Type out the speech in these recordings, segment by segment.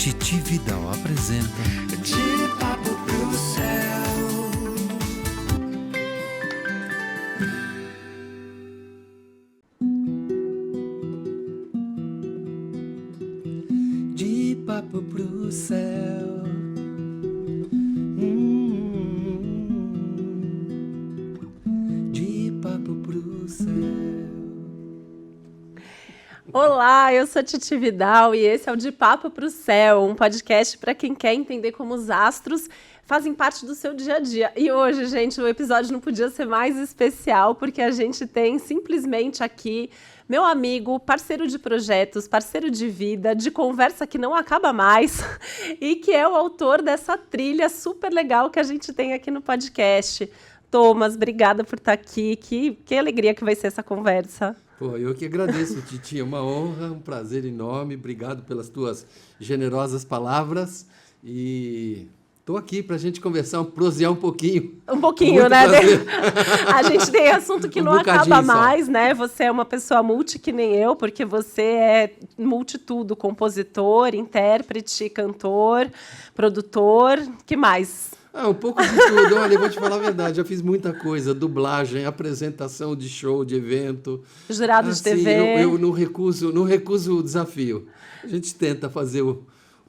Titi Vidal apresenta De Papo pro Céu. De papo pro céu. De papo pro céu. Olá, eu sou a Titi Vidal e esse é o De Papo pro Céu, um podcast para quem quer entender como os astros fazem parte do seu dia a dia. E hoje, gente, o episódio não podia ser mais especial porque a gente tem simplesmente aqui meu amigo, parceiro de projetos, parceiro de vida, de conversa que não acaba mais e que é o autor dessa trilha super legal que a gente tem aqui no podcast. Thomas, obrigada por estar aqui. Que alegria que vai ser essa conversa. Pô, eu que agradeço, Titi, é uma honra, um prazer enorme, obrigado pelas tuas generosas palavras e estou aqui para a gente conversar, prosear um pouquinho. Um pouquinho, muito né? Prazer. A gente tem assunto que não acaba mais, né? Você é uma pessoa multi que nem eu, porque você é multitudo, compositor, intérprete, cantor, produtor, que mais? Um pouco de tudo. Olha, eu vou te falar a verdade, já fiz muita coisa, dublagem, apresentação de show, de evento. Jurado de TV. Eu não recuso o desafio. A gente tenta fazer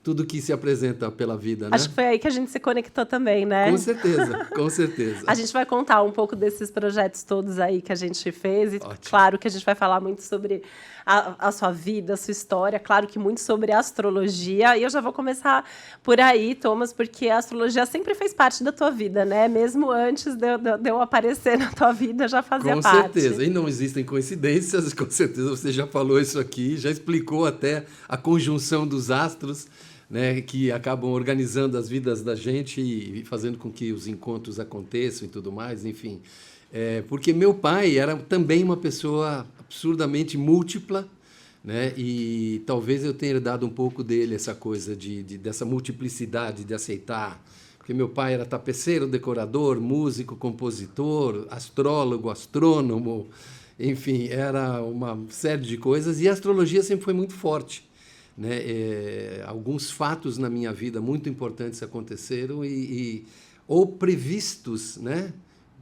tudo que se apresenta pela vida, né? Acho que foi aí que a gente se conectou também, né? Com certeza, com certeza. A gente vai contar um pouco desses projetos todos aí que a gente fez. E Ótimo. claro que a gente vai falar muito sobre a sua vida, a sua história. Claro que muito sobre astrologia. E eu já vou começar por aí, Thomas, porque a astrologia sempre fez parte da tua vida, né? Mesmo antes de eu aparecer na tua vida, já fazia parte. Com certeza. E não existem coincidências. Com certeza você já falou isso aqui, já explicou até a conjunção dos astros, né, que acabam organizando as vidas da gente e fazendo com que os encontros aconteçam e tudo mais, enfim. Porque meu pai era também uma pessoa absurdamente múltipla, né, e talvez eu tenha herdado um pouco dele essa coisa dessa multiplicidade de aceitar. Porque meu pai era tapeceiro, decorador, músico, compositor, astrólogo, astrônomo, enfim, era uma série de coisas e a astrologia sempre foi muito forte. Né? Alguns fatos na minha vida muito importantes aconteceram ou previstos, né,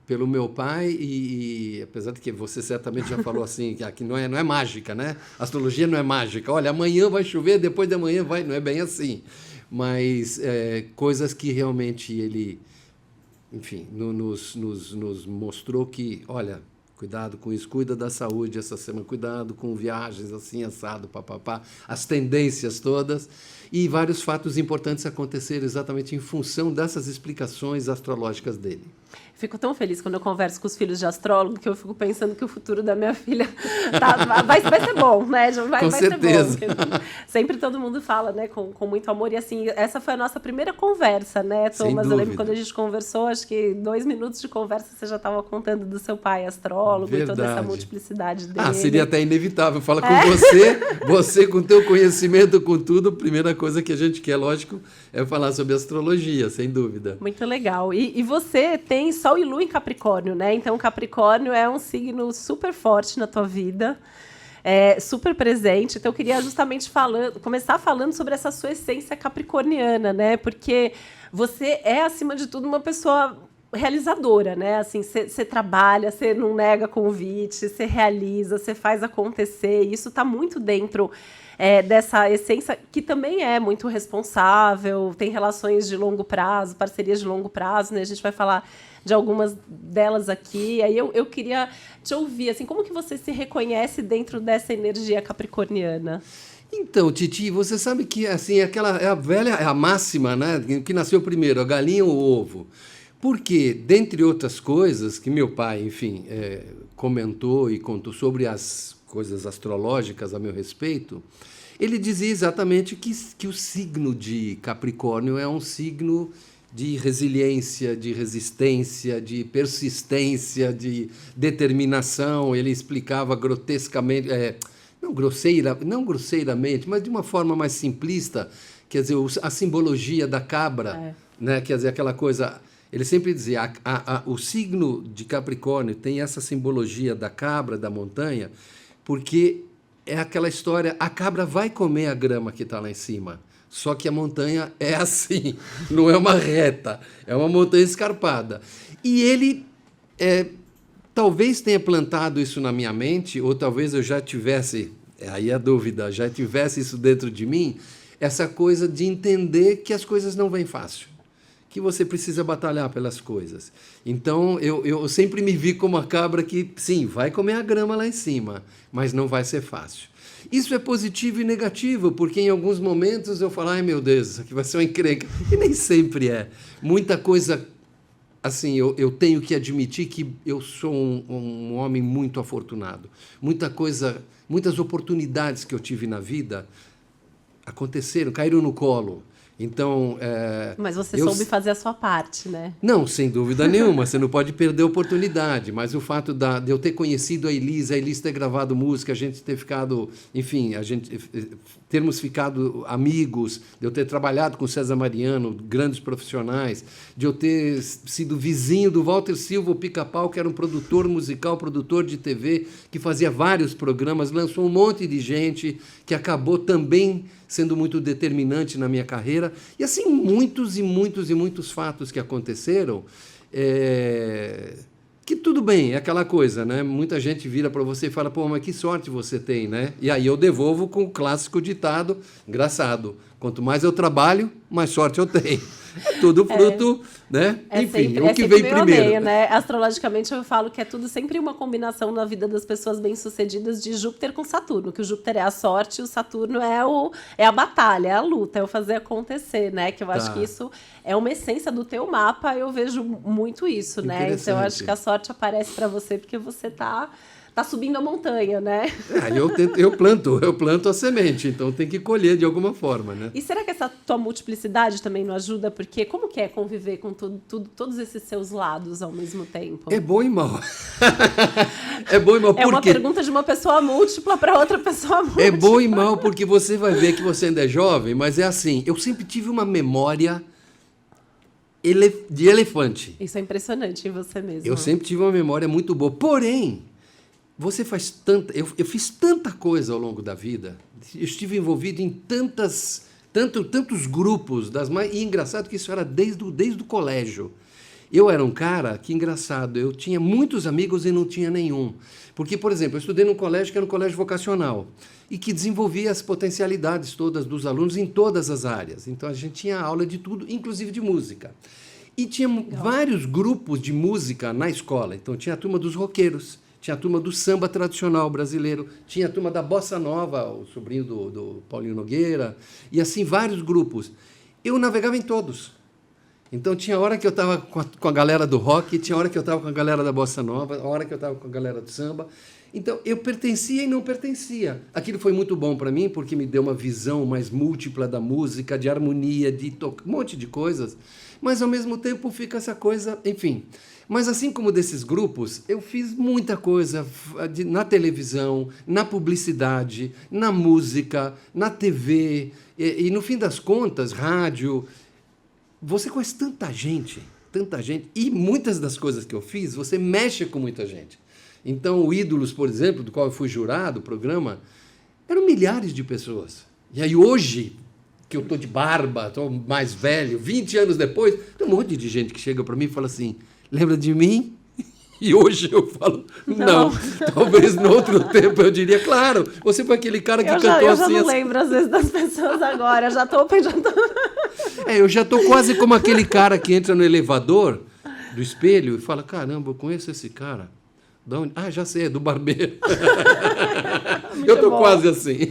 pelo meu pai e apesar de que você certamente já falou assim que não é mágica, né? A astrologia não é mágica. Olha, amanhã vai chover, depois de amanhã vai, não é bem assim. Mas coisas que realmente ele, enfim, nos mostrou que, olha, cuidado com isso, cuida da saúde essa semana, cuidado com viagens assim, assado, papapá, as tendências todas. E vários fatos importantes aconteceram exatamente em função dessas explicações astrológicas dele. Fico tão feliz quando eu converso com os filhos de astrólogo que eu fico pensando que o futuro da minha filha vai ser bom, né? Vai certeza. Ser bom. Sempre todo mundo fala, né? Com muito amor. E assim, essa foi a nossa primeira conversa, né, Thomas? Eu lembro quando a gente conversou, acho que 2 minutos de conversa você já estava contando do seu pai astrólogo. Verdade. E toda essa multiplicidade dele. Seria até inevitável. Fala com você com teu conhecimento, com tudo, a primeira coisa que a gente quer, lógico, é falar sobre astrologia, sem dúvida. Muito legal. E você tem Sol e Lua em Capricórnio, né? Então, Capricórnio é um signo super forte na tua vida, super presente. Então, eu queria justamente começar falando sobre essa sua essência capricorniana, né? Porque você é, acima de tudo, uma pessoa realizadora, né? Assim, você trabalha, você não nega convite, você realiza, você faz acontecer. E isso está muito dentro dessa essência que também é muito responsável, tem relações de longo prazo, parcerias de longo prazo, né? A gente vai falar de algumas delas aqui. Aí eu queria te ouvir, assim, como que você se reconhece dentro dessa energia capricorniana? Então, Titi, você sabe que assim, é a máxima, né? Que nasceu primeiro, a galinha ou o ovo. Porque, dentre outras coisas, que meu pai, enfim, comentou e contou sobre as coisas astrológicas a meu respeito, ele dizia exatamente que o signo de Capricórnio é um signo de resiliência, de resistência, de persistência, de determinação. Ele explicava grotescamente, não grosseiramente, mas de uma forma mais simplista, quer dizer, a simbologia da cabra, né? Quer dizer, aquela coisa. Ele sempre dizia, o signo de Capricórnio tem essa simbologia da cabra, da montanha, porque é aquela história, a cabra vai comer a grama que está lá em cima, Só que a montanha é assim, não é uma reta, é uma montanha escarpada. E ele talvez tenha plantado isso na minha mente, ou talvez eu já tivesse, aí a dúvida, já tivesse isso dentro de mim, essa coisa de entender que as coisas não vêm fácil, que você precisa batalhar pelas coisas. Então, eu sempre me vi como uma cabra que, sim, vai comer a grama lá em cima, mas não vai ser fácil. Isso é positivo e negativo, porque em alguns momentos eu falo, ai meu Deus, isso aqui vai ser uma encrenca. E nem sempre é. Muita coisa, assim, eu tenho que admitir que eu sou um homem muito afortunado. Muitas oportunidades que eu tive na vida aconteceram, caíram no colo. Então, mas você soube fazer a sua parte, né? Não, sem dúvida nenhuma, você não pode perder a oportunidade, mas o fato de eu ter conhecido a Elis ter gravado música, a gente ter ficado, enfim, termos ficado amigos, de eu ter trabalhado com César Mariano, grandes profissionais, de eu ter sido vizinho do Walter Silva, o Pica-Pau, que era um produtor musical, produtor de TV, que fazia vários programas, lançou um monte de gente, que acabou também sendo muito determinante na minha carreira. E assim, muitos fatos que aconteceram, que tudo bem, é aquela coisa, né? Muita gente vira para você e fala, pô, mas que sorte você tem, né? E aí eu devolvo com o clássico ditado, engraçado, quanto mais eu trabalho, mais sorte eu tenho. É tudo fruto, né? Enfim, o que vem primeiro. Meio, né? Astrologicamente eu falo que é tudo sempre uma combinação na vida das pessoas bem-sucedidas de Júpiter com Saturno, que o Júpiter é a sorte e o Saturno é a batalha, é a luta, é o fazer acontecer, né? Que eu acho que isso é uma essência do teu mapa, eu vejo muito isso, né? Então eu acho que a sorte aparece para você porque você tá subindo a montanha, né? Eu planto a semente, então tem que colher de alguma forma, né? E será que essa tua multiplicidade também não ajuda? Porque como que é conviver com todos esses seus lados ao mesmo tempo? É bom e mal. É bom e mal. É uma pergunta de uma pessoa múltipla para outra pessoa múltipla. É bom e mal porque você vai ver que você ainda é jovem, mas é assim, eu sempre tive uma memória de elefante. Isso é impressionante em você mesmo. Eu sempre tive uma memória muito boa, porém... Você faz eu fiz tanta coisa ao longo da vida, eu estive envolvido em tantos grupos, e engraçado que isso era desde o colégio. Eu era um cara que, engraçado, eu tinha muitos amigos e não tinha nenhum. Porque, por exemplo, eu estudei num colégio que era um colégio vocacional e que desenvolvia as potencialidades todas dos alunos em todas as áreas. Então, a gente tinha aula de tudo, inclusive de música. E tinha vários grupos de música na escola. Então, tinha a turma dos roqueiros, tinha a turma do samba tradicional brasileiro, tinha a turma da bossa nova, o sobrinho do Paulinho Nogueira, e assim vários grupos. Eu navegava em todos. Então tinha hora que eu estava com a galera do rock, tinha hora que eu estava com a galera da bossa nova, a hora que eu estava com a galera do samba. Então eu pertencia e não pertencia. Aquilo foi muito bom para mim, porque me deu uma visão mais múltipla da música, de harmonia, de um monte de coisas. Mas ao mesmo tempo fica essa coisa, enfim... Mas assim como desses grupos, eu fiz muita coisa na televisão, na publicidade, na música, na TV, e no fim das contas, rádio. Você conhece tanta gente, e muitas das coisas que eu fiz, você mexe com muita gente. Então, o Ídolos, por exemplo, do qual eu fui jurado, o programa, eram milhares de pessoas. E aí hoje, que eu estou de barba, estou mais velho, 20 anos depois, tem um monte de gente que chega para mim e fala assim... Lembra de mim? E hoje eu falo, não. Talvez no outro tempo eu diria, claro, você foi aquele cara que cantou assim. Eu já não lembro, às vezes, das pessoas agora. Eu já tô quase como aquele cara que entra no elevador do espelho e fala, caramba, eu conheço esse cara. De onde? Ah, já sei, é do barbeiro. Eu tô quase assim.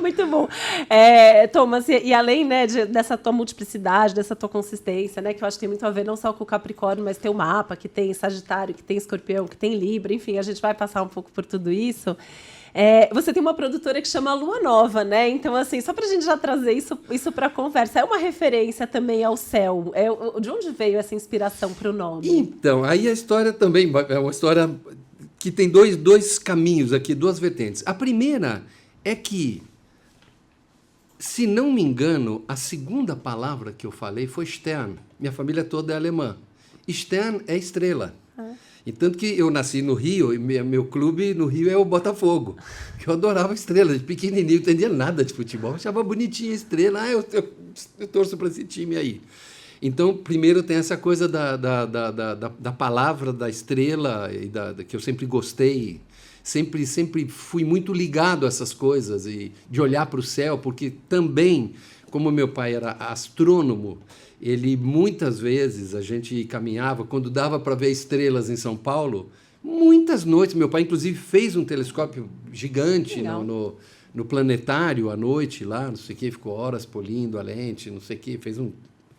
Muito bom. Thomas, e além, né, dessa tua multiplicidade, dessa tua consistência, né, que eu acho que tem muito a ver não só com o Capricórnio, mas tem o mapa, que tem Sagitário, que tem Escorpião, que tem Libra, enfim, a gente vai passar um pouco por tudo isso. Você tem uma produtora que chama Lua Nova, né? Então, assim, só pra gente já trazer isso pra conversa, é uma referência também ao céu. De onde veio essa inspiração para o nome? Então, aí a história também é uma história que tem dois caminhos aqui, duas vertentes. A primeira é que, se não me engano, a segunda palavra que eu falei foi Stern. Minha família toda é alemã. Stern é estrela. E tanto que eu nasci no Rio, e meu clube no Rio é o Botafogo. Eu adorava Estrela, de pequenininho, não entendia nada de futebol, achava bonitinha a Estrela, eu torço para esse time aí. Então, primeiro tem essa coisa da palavra, da estrela, que eu sempre gostei, sempre fui muito ligado a essas coisas, e de olhar para o céu, porque também, como meu pai era astrônomo, ele muitas vezes, a gente caminhava, quando dava para ver estrelas em São Paulo, muitas noites, meu pai inclusive fez um telescópio gigante no planetário à noite lá, não sei o que, ficou horas polindo a lente, não sei o que, fez um...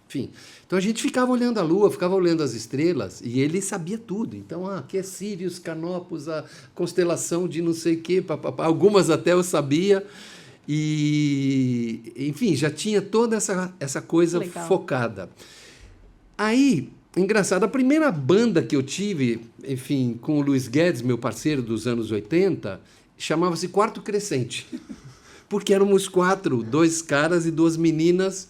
Enfim, então a gente ficava olhando a lua, ficava olhando as estrelas, e ele sabia tudo. Então, aqui é Sírius, Canopus, a constelação de não sei o que, algumas até eu sabia. E, enfim, já tinha toda essa coisa Legal. Focada. Aí, engraçado, a primeira banda que eu tive, enfim, com o Luiz Guedes, meu parceiro dos anos 80, chamava-se Quarto Crescente. Porque éramos 4, 2 caras e 2 meninas.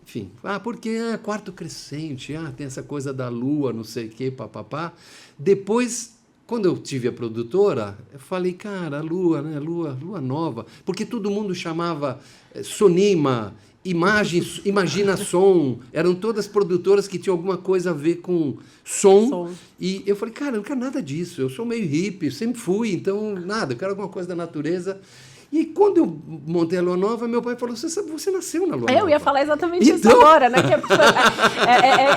Enfim, porque Quarto Crescente, tem essa coisa da lua, não sei o quê, papapá. Depois, quando eu tive a produtora, eu falei, cara, a lua, né? Lua nova. Porque todo mundo chamava Sonima, Imagina Som. Eram todas produtoras que tinham alguma coisa a ver com som. E eu falei, cara, eu não quero nada disso. Eu sou meio hippie, sempre fui, então nada, eu quero alguma coisa da natureza. E quando eu montei a Lua Nova, meu pai falou, você nasceu na Lua Nova. Eu ia falar exatamente isso agora, né? Que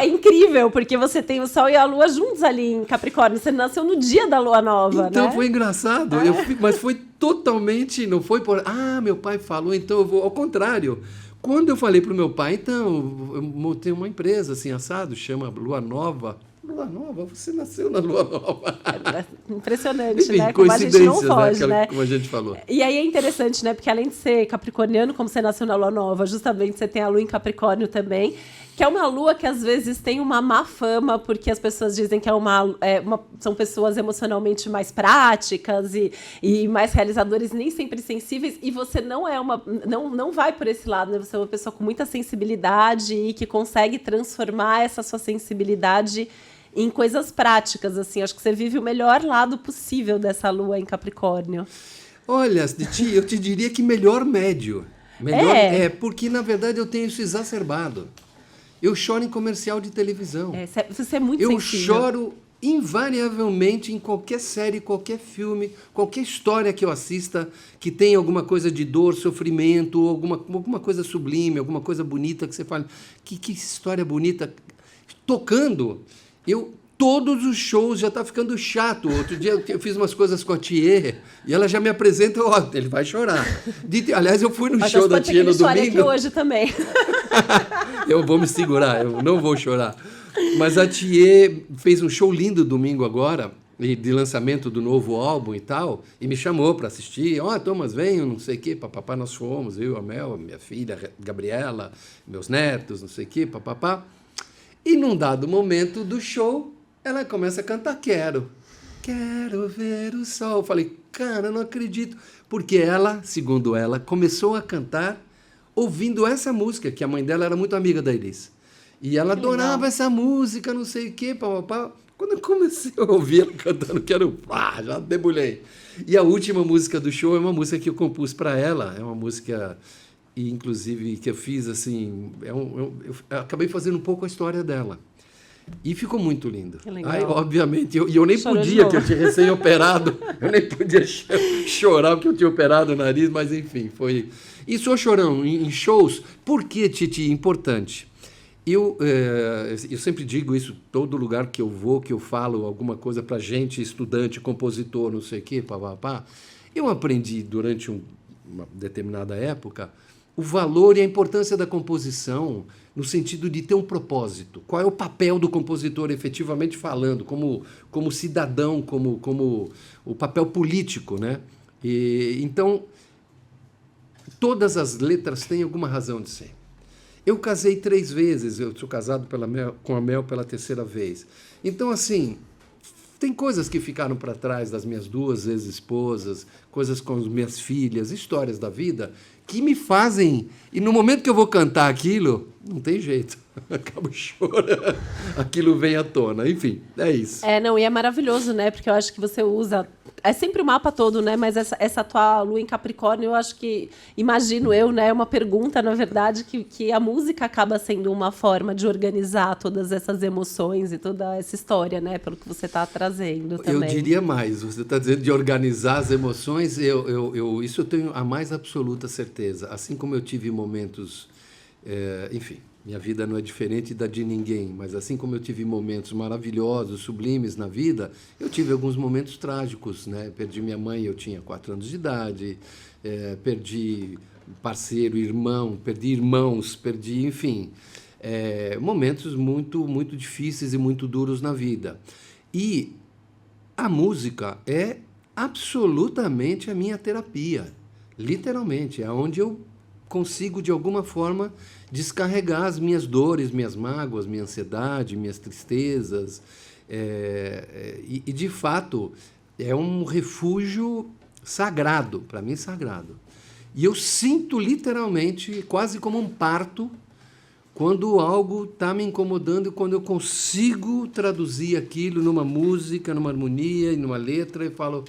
é incrível, porque você tem o Sol e a Lua juntos ali em Capricórnio. Você nasceu no dia da Lua Nova, então, né? Foi engraçado. Mas foi totalmente... Não foi por... meu pai falou, então eu vou... Ao contrário. Quando eu falei para o meu pai, então, eu montei uma empresa assim, assado, chama Lua Nova. Lua Nova? Você nasceu na Lua Nova. Impressionante, Enfim, né? Como a gente não foge, né? Como a gente falou. E aí é interessante, né? Porque além de ser capricorniano, como você nasceu na Lua Nova, justamente você tem a Lua em Capricórnio também, que é uma lua que às vezes tem uma má fama, porque as pessoas dizem que são pessoas emocionalmente mais práticas e mais realizadores, nem sempre sensíveis, e você não vai por esse lado, né? Você é uma pessoa com muita sensibilidade e que consegue transformar essa sua sensibilidade em coisas práticas, assim. Acho que você vive o melhor lado possível dessa lua em Capricórnio. Olha, Titi, eu te diria que melhor médio. Porque, na verdade, eu tenho isso exacerbado. Eu choro em comercial de televisão. Você é muito eu sensível. choro invariavelmente em qualquer série, qualquer filme, qualquer história que eu assista que tenha alguma coisa de dor, sofrimento, alguma coisa sublime, alguma coisa bonita que você fala, que história bonita. Tocando, todos os shows já está ficando chato. Outro dia eu fiz umas coisas com a Thier e ela já me apresenta, ele vai chorar. Aliás, eu fui no show da Thier no domingo. Aqui hoje também. Eu vou me segurar, eu não vou chorar. Mas a Thier fez um show lindo domingo agora, de lançamento do novo álbum e tal, e me chamou para assistir. Thomas, venham, não sei o quê, papapá, nós fomos, eu, a Mel, minha filha, Gabriela, meus netos, não sei o quê, papapá. E num dado momento do show, ela começa a cantar Quero ver o sol. Eu falei, cara, eu não acredito. Porque ela, segundo ela, começou a cantar ouvindo essa música, que a mãe dela era muito amiga da Elis. E ela adorava essa música, não sei o quê, papapá. Quando eu comecei a ouvir ela cantando já debulhei. E a última música do show é uma música que eu compus para ela. É uma música, inclusive, que eu fiz assim... eu acabei fazendo um pouco a história dela. E ficou muito lindo. Aí, obviamente, eu nem podia, que eu tinha recém-operado, eu nem podia chorar porque eu tinha operado o nariz, mas enfim, foi... E sou chorão em shows. Por que, Titi? Importante. Eu sempre digo isso, todo lugar que eu vou, que eu falo alguma coisa para gente, estudante, compositor, não sei o quê, papapá. Eu aprendi durante uma determinada época o valor e a importância da composição no sentido de ter um propósito. Qual é o papel do compositor, efetivamente falando, como cidadão, como o papel político, né? Então, todas as letras têm alguma razão de ser. Eu casei 3 vezes, eu sou casado com a Mel pela 3ª vez. Então, assim, tem coisas que ficaram para trás das minhas 2 ex-esposas, coisas com as minhas filhas, histórias da vida, que me fazem... E no momento que eu vou cantar aquilo, não tem jeito. acabo chorando, aquilo vem à tona. Enfim, é isso. Não, e é maravilhoso, né? Porque eu acho que você usa... É sempre o mapa todo, né? Mas essa tua lua em Capricórnio, eu acho que... Imagino eu, né? Uma pergunta, na verdade, que a música acaba sendo uma forma de organizar todas essas emoções e toda essa história, né? Pelo que você está trazendo também. Eu diria mais. Você está dizendo de organizar as emoções. Isso eu tenho a mais absoluta certeza. Assim como eu tive momentos... enfim... Minha vida não é diferente da de ninguém, mas assim como eu tive momentos maravilhosos, sublimes na vida, eu tive alguns momentos trágicos, né? Perdi minha mãe, eu tinha 4 anos de idade, perdi parceiro, irmão, perdi irmãos, perdi, enfim, momentos muito, muito difíceis e muito duros na vida. E a música é absolutamente a minha terapia, literalmente, é onde eu consigo, de alguma forma, descarregar as minhas dores, minhas mágoas, minha ansiedade, minhas tristezas. E, de fato, é um refúgio sagrado, para mim sagrado. E eu sinto literalmente, quase como um parto, quando algo está me incomodando e quando eu consigo traduzir aquilo numa música, numa harmonia e numa letra e falo...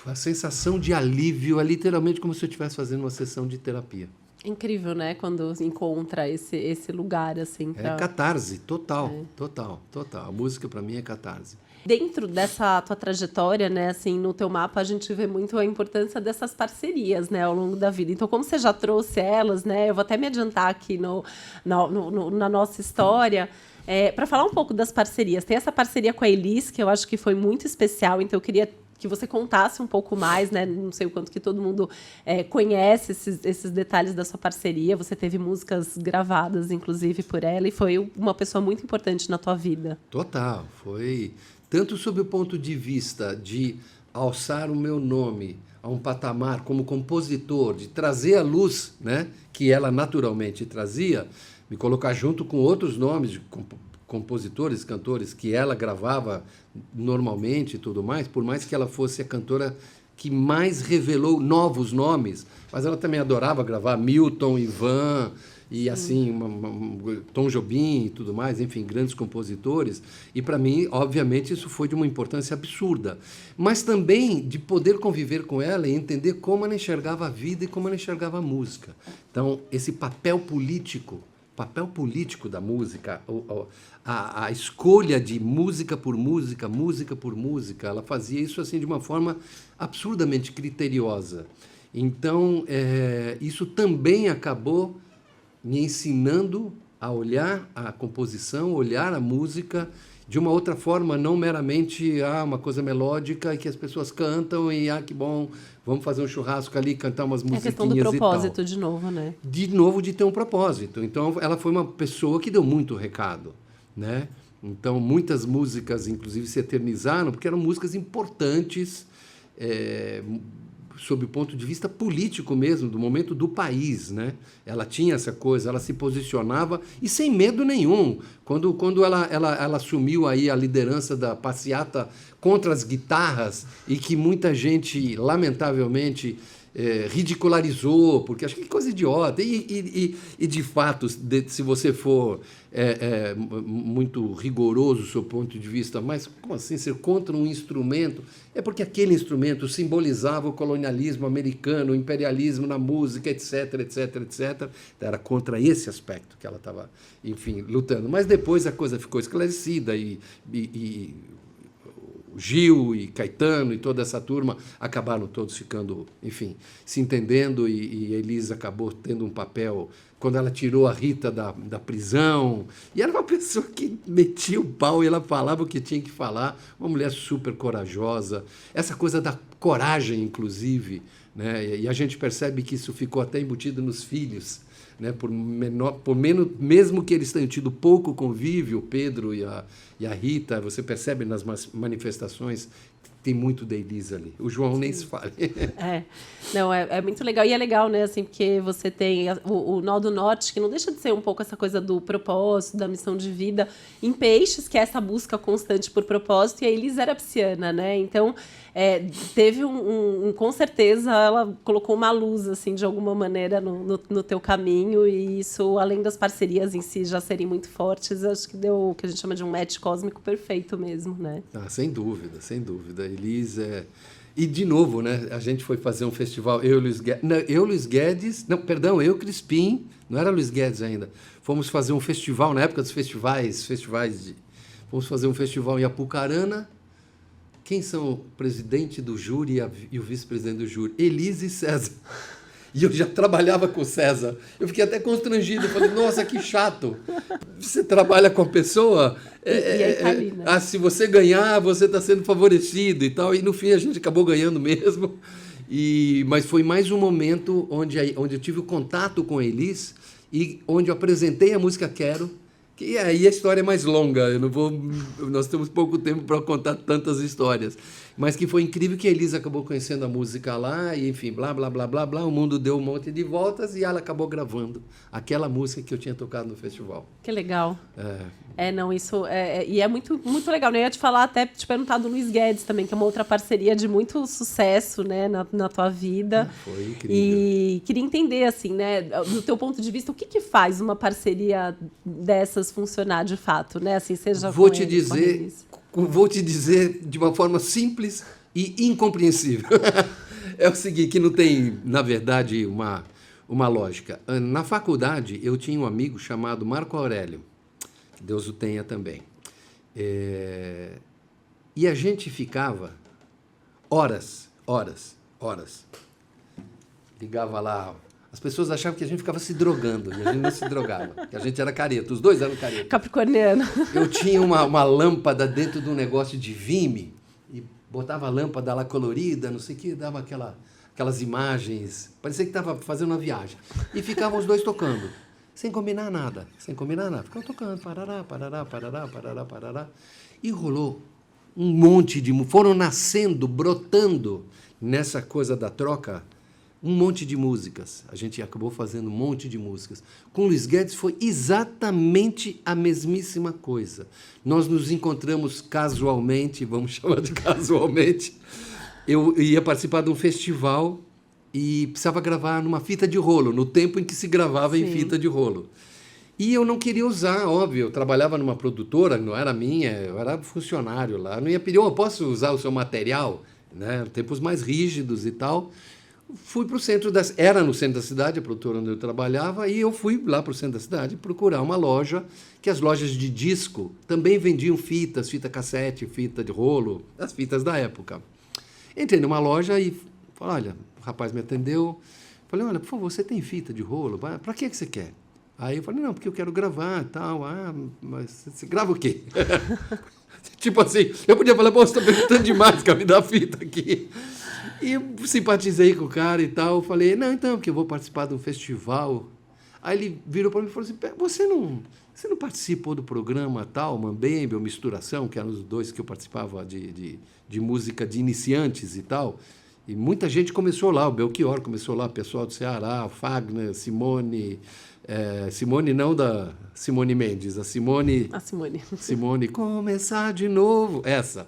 A sensação de alívio é literalmente como se eu estivesse fazendo uma sessão de terapia. Incrível, né? Quando encontra esse lugar, assim. É catarse, total. A música, para mim, é catarse. Dentro dessa tua trajetória, né, assim, no teu mapa, a gente vê muito a importância dessas parcerias, né, ao longo da vida. Então, como você já trouxe elas, né, eu vou até me adiantar aqui na nossa história, para falar um pouco das parcerias. Tem essa parceria com a Elis, que eu acho que foi muito especial, então eu queria que você contasse um pouco mais, né? Não sei o quanto que todo mundo conhece esses detalhes da sua parceria. Você teve músicas gravadas, inclusive, por ela, e foi uma pessoa muito importante na tua vida. Total. Foi tanto sob o ponto de vista de alçar o meu nome a um patamar como compositor, de trazer à luz, né, que ela naturalmente trazia, me colocar junto com outros nomes de compositores, cantores que ela gravava normalmente e tudo mais, por mais que ela fosse a cantora que mais revelou novos nomes, mas ela também adorava gravar Milton, Ivan e assim, Tom Jobim e tudo mais, enfim, grandes compositores. E para mim, obviamente, isso foi de uma importância absurda. Mas também de poder conviver com ela e entender como ela enxergava a vida e como ela enxergava a música. Então, esse papel político da música, a escolha de música por música, ela fazia isso assim de uma forma absurdamente criteriosa. Então, isso também acabou me ensinando a olhar a composição, olhar a música de uma outra forma, não meramente uma coisa melódica e que as pessoas cantam e que bom, vamos fazer um churrasco ali, cantar umas musiquinhas e tal. É a questão do propósito de novo, né? De novo, de ter um propósito. Então, ela foi uma pessoa que deu muito recado, né? Então, muitas músicas, inclusive, se eternizaram, porque eram músicas importantes, sob o ponto de vista político mesmo, do momento do país, né? Ela tinha essa coisa, ela se posicionava e sem medo nenhum. Quando ela assumiu aí a liderança da passeata contra as guitarras e que muita gente, lamentavelmente, ridicularizou, porque acho que coisa idiota. E de fato, se você for muito rigoroso do seu ponto de vista, mas como assim ser contra um instrumento? É porque aquele instrumento simbolizava o colonialismo americano, o imperialismo na música, etc, etc, etc. Então, era contra esse aspecto que ela estava, enfim, lutando. Mas depois a coisa ficou esclarecida e Gil e Caetano e toda essa turma acabaram todos ficando, enfim, se entendendo e Elis acabou tendo um papel quando ela tirou a Rita da prisão. E era uma pessoa que metia o pau e ela falava o que tinha que falar, uma mulher super corajosa. Essa coisa da coragem, inclusive, né? E a gente percebe que isso ficou até embutido nos filhos, né? Mesmo que eles tenham tido pouco convívio, o Pedro e a Rita, você percebe nas manifestações tem muito da Elis ali. O João nem se fala. Não, é muito legal. E é legal, né, assim, porque você tem o Nó do Norte, que não deixa de ser um pouco essa coisa do propósito, da missão de vida, em Peixes, que é essa busca constante por propósito, e a Elis era pisciana, né? Então, teve com certeza, ela colocou uma luz, assim, de alguma maneira no teu caminho, e isso, além das parcerias em si já serem muito fortes, acho que deu o que a gente chama de um match cósmico perfeito mesmo, né? Sem dúvida, sem dúvida. Elis E, de novo, né, a gente foi fazer um festival, eu e Luiz Guedes, não, perdão, eu, Crispim, não era Luiz Guedes ainda, fomos fazer um festival, na época dos fomos fazer um festival em Apucarana. Quem são o presidente do júri e o vice-presidente do júri? Elis e César. E eu já trabalhava com o César. Eu fiquei até constrangido. Eu falei, nossa, que chato. Você trabalha com a pessoa... se você ganhar, você está sendo favorecido e tal. E, no fim, a gente acabou ganhando mesmo. Mas foi mais um momento onde eu tive o contato com a Elis e onde eu apresentei a música Quero. E aí a história é mais longa, nós temos pouco tempo para contar tantas histórias. Mas que foi incrível que a Elis acabou conhecendo a música lá, e enfim, blá, blá, blá, blá, blá, o mundo deu um monte de voltas e ela acabou gravando aquela música que eu tinha tocado no festival. Que legal. Isso e é muito, muito legal. Eu ia te falar, até te perguntar do Luiz Guedes também, que é uma outra parceria de muito sucesso, né, na tua vida. Foi incrível. E queria entender, assim, né, do teu ponto de vista, o que faz uma parceria dessas funcionar de fato, né? Assim, seja Vou te dizer de uma forma simples e incompreensível. É o seguinte, que não tem, na verdade, uma lógica. Na faculdade, eu tinha um amigo chamado Marco Aurélio, que Deus o tenha também. E a gente ficava horas. Ligava lá. As pessoas achavam que a gente ficava se drogando, e a gente não se drogava, que a gente era careta, os dois eram careta. Capricorniano. Eu tinha uma lâmpada dentro de um negócio de Vime, e botava a lâmpada lá colorida, não sei o que, dava aquelas imagens, parecia que estava fazendo uma viagem. E ficavam os dois tocando, sem combinar nada. Ficavam tocando, parará, parará, parará, parará, parará. E rolou um monte foram nascendo, brotando nessa coisa da troca, um monte de músicas. A gente acabou fazendo um monte de músicas. Com o Luiz Guedes foi exatamente a mesmíssima coisa. Nós nos encontramos casualmente, vamos chamar de casualmente. Eu ia participar de um festival e precisava gravar numa fita de rolo, no tempo em que se gravava em fita de rolo. E eu não queria usar, óbvio, eu trabalhava numa produtora, não era minha, eu era funcionário lá. Eu não ia pedir, posso usar o seu material? Né? Tempos mais rígidos e tal. Fui para o centro era no centro da cidade, a produtora onde eu trabalhava, e eu fui lá para o centro da cidade procurar uma loja, que as lojas de disco também vendiam fitas, fita cassete, fita de rolo, as fitas da época. Entrei numa loja e falei, olha, o rapaz me atendeu, falei, olha, por favor, você tem fita de rolo? Para que você quer? Aí eu falei, não, porque eu quero gravar e tal. Mas você grava o quê? Tipo assim, eu podia falar, você está perguntando demais, cara, me dá a fita aqui. E eu simpatizei com o cara e tal. Falei, não, então, porque eu vou participar de um festival. Aí ele virou para mim e falou assim, você não participou do programa tal, Mambembe ou Misturação, que eram os dois que eu participava de música de iniciantes e tal. E muita gente começou lá, o Belchior começou lá, o pessoal do Ceará, Fagner, Simone... Simone não da Simone Mendes, a Simone... Simone, começar de novo, essa...